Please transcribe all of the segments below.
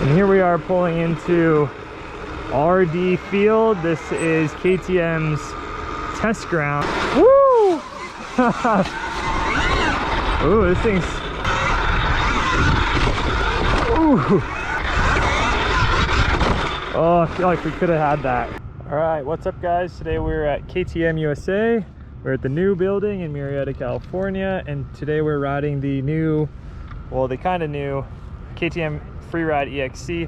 And here we are pulling into RD Field. This is KTM's test ground. Woo! Ooh, this thing's... Ooh! Oh, I feel like we could have had that. All right, what's up guys? Today we're at KTM USA. We're at the new building in Murrieta, California, and today we're riding the new, well, the kind of new KTM Freeride EXC.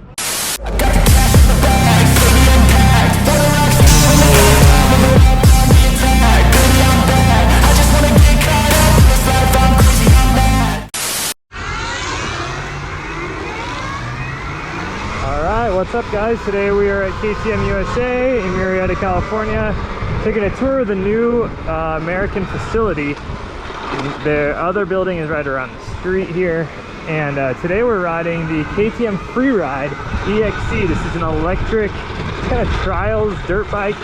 Alright, what's up guys? Today we are at KTM USA in Murrieta, California, taking a tour of the new American facility. The other building is right around the street here. And today we're riding the KTM Freeride EXC. This is an electric kind of trials dirt bike.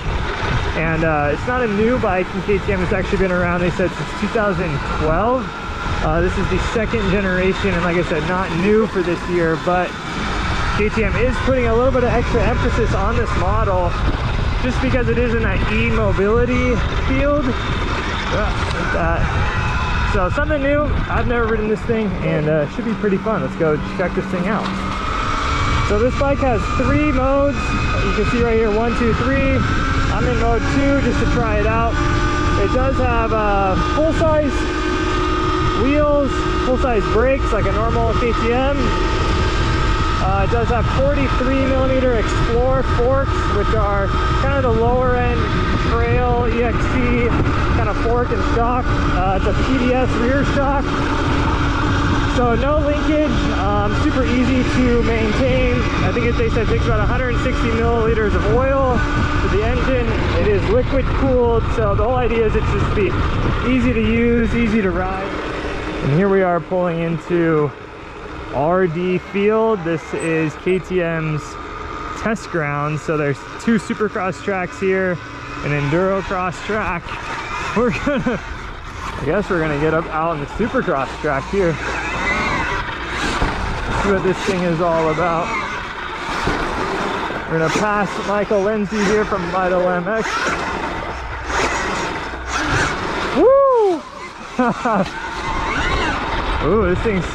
And it's not a new bike in KTM. It's actually been around, they said, since 2012. This is the second generation, and like I said, not new for this year, but KTM is putting a little bit of extra emphasis on this model just because it is in that e-mobility field. Like that. So something new. I've never ridden this thing, and it should be pretty fun. Let's go check this thing out. So this bike has 3 modes. You can see right here, 1, 2, 3. I'm in mode 2 just to try it out. It does have full-size wheels, full-size brakes like a normal KTM. It does have 43mm Explore forks, which are kind of the lower end trail EXC kind of fork and shock. It's a PDS rear shock, so no linkage, super easy to maintain. I think they said it takes about 160 milliliters of oil for the engine. It is liquid cooled, so the whole idea is it just be easy to use, easy to ride. And here we are pulling into RD Field. This is KTM's test ground. So there's 2 Supercross tracks here, an Enduro cross track. I guess we're gonna get up out on the Supercross track here. See what this thing is all about. We're gonna pass Michael Lindsay here from Vital MX. Woo! Ooh, this thing's...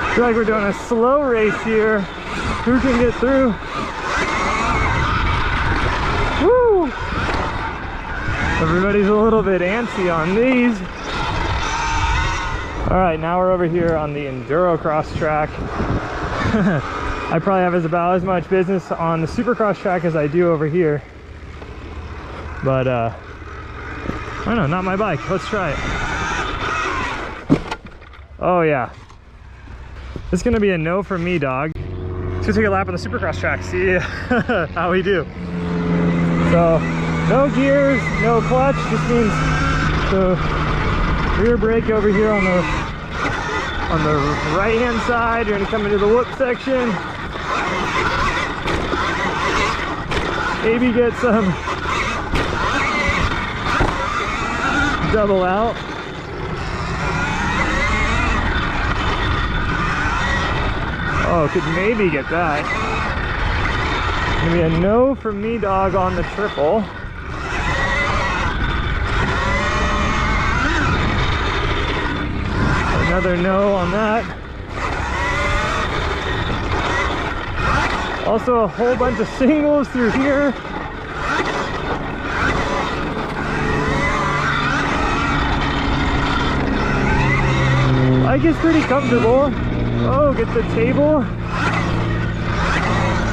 I feel like we're doing a slow race here. Who can get through? Woo! Everybody's a little bit antsy on these. All right, now we're over here on the Enduro cross track. I probably have about as much business on the Supercross track as I do over here. But I don't know, not my bike. Let's try it. Oh yeah. It's gonna be a no from me, dog. Let's go take a lap on the Supercross track, see how we do. So, no gears, no clutch, just means the rear brake over here on the right-hand side. You're gonna come into the whoop section. Maybe get some double out. Oh, could maybe get that. Gonna be a no from me, dog, on the triple. Another no on that. Also a whole bunch of singles through here. Bike is pretty comfortable. Oh, get the table.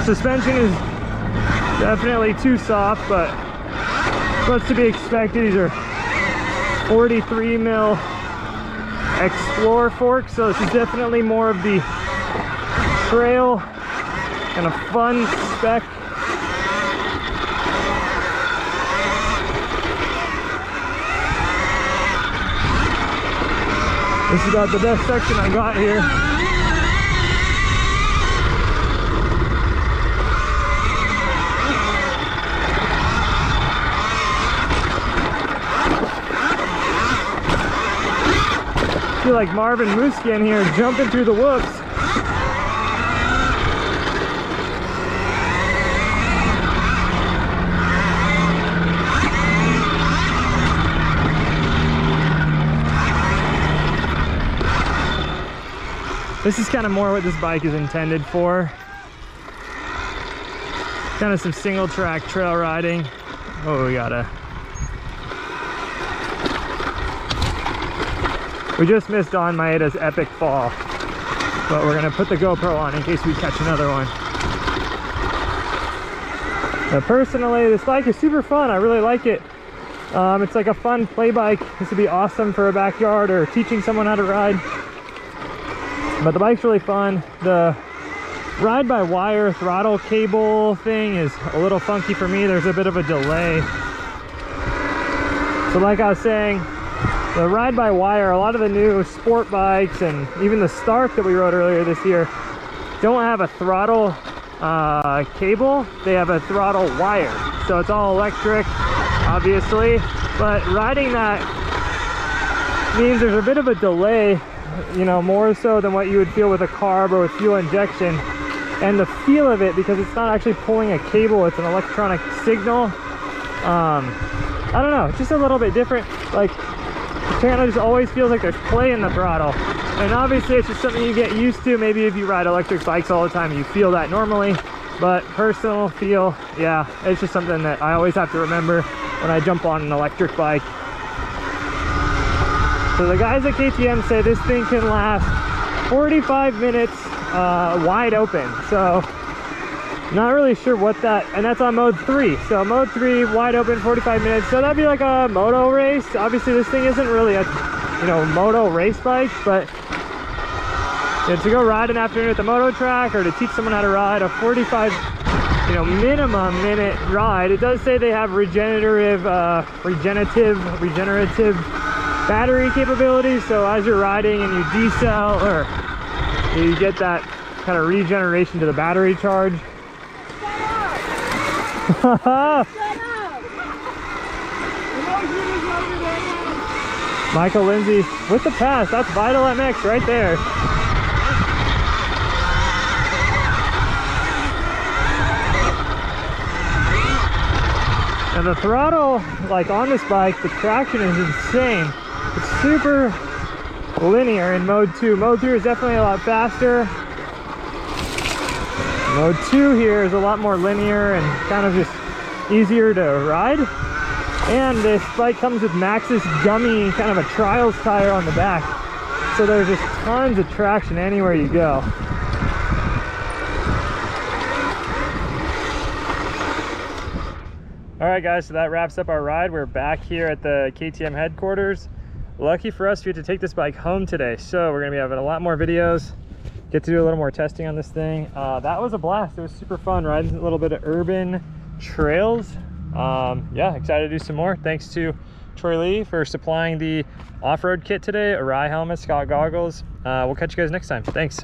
Suspension is definitely too soft, but what's to be expected. These are 43mm Explore forks, so this is definitely more of the trail kind of fun spec. This is about the best section I got here. feel like Marvin Muskie in here jumping through the whoops. This is kind of more what this bike is intended for. Kind of some single track trail riding. Oh, we just missed Don Maeda's epic fall, but we're gonna put the GoPro on in case we catch another one. Now, personally, this bike is super fun. I really like it. It's like a fun play bike. This would be awesome for a backyard or teaching someone how to ride. But the bike's really fun. The ride-by-wire throttle cable thing is a little funky for me. There's a bit of a delay. So like I was saying, the ride-by-wire, a lot of the new sport bikes and even the Stark that we rode earlier this year don't have a throttle cable. They have a throttle wire. So it's all electric, obviously. But riding that means there's a bit of a delay, you know, more so than what you would feel with a carb or with fuel injection. And the feel of it, because it's not actually pulling a cable, it's an electronic signal. I don't know, it's just a little bit different. Like, it kind of just always feels like there's play in the throttle. And obviously it's just something you get used to. Maybe if you ride electric bikes all the time, you feel that normally. But personal feel, yeah, it's just something that I always have to remember when I jump on an electric bike. So the guys at KTM say this thing can last 45 minutes wide open. So not really sure what that, and that's on mode 3. So mode 3, wide open, 45 minutes. So that'd be like a moto race. Obviously this thing isn't really a, you know, moto race bike, but to go ride an afternoon at the moto track or to teach someone how to ride a 45, you know, minimum minute ride. It does say they have regenerative battery capabilities, so as you're riding and you decel, or you get that kind of regeneration to the battery charge. Shut up! Michael Lindsay with the pass. That's Vital MX right there. And the throttle, like on this bike, the traction is insane. It's super linear in mode 2. Mode 3 is definitely a lot faster. Mode 2 here is a lot more linear and kind of just easier to ride. And this bike comes with Maxxis gummy, kind of a trials tire on the back. So there's just tons of traction anywhere you go. Alright guys, so that wraps up our ride. We're back here at the KTM headquarters. Lucky for us, we get to take this bike home today. So we're going to be having a lot more videos, get to do a little more testing on this thing. That was a blast. It was super fun riding a little bit of urban trails. Yeah, excited to do some more. Thanks to Troy Lee for supplying the off-road kit today, Arai helmet, Scott goggles. We'll catch you guys next time. Thanks.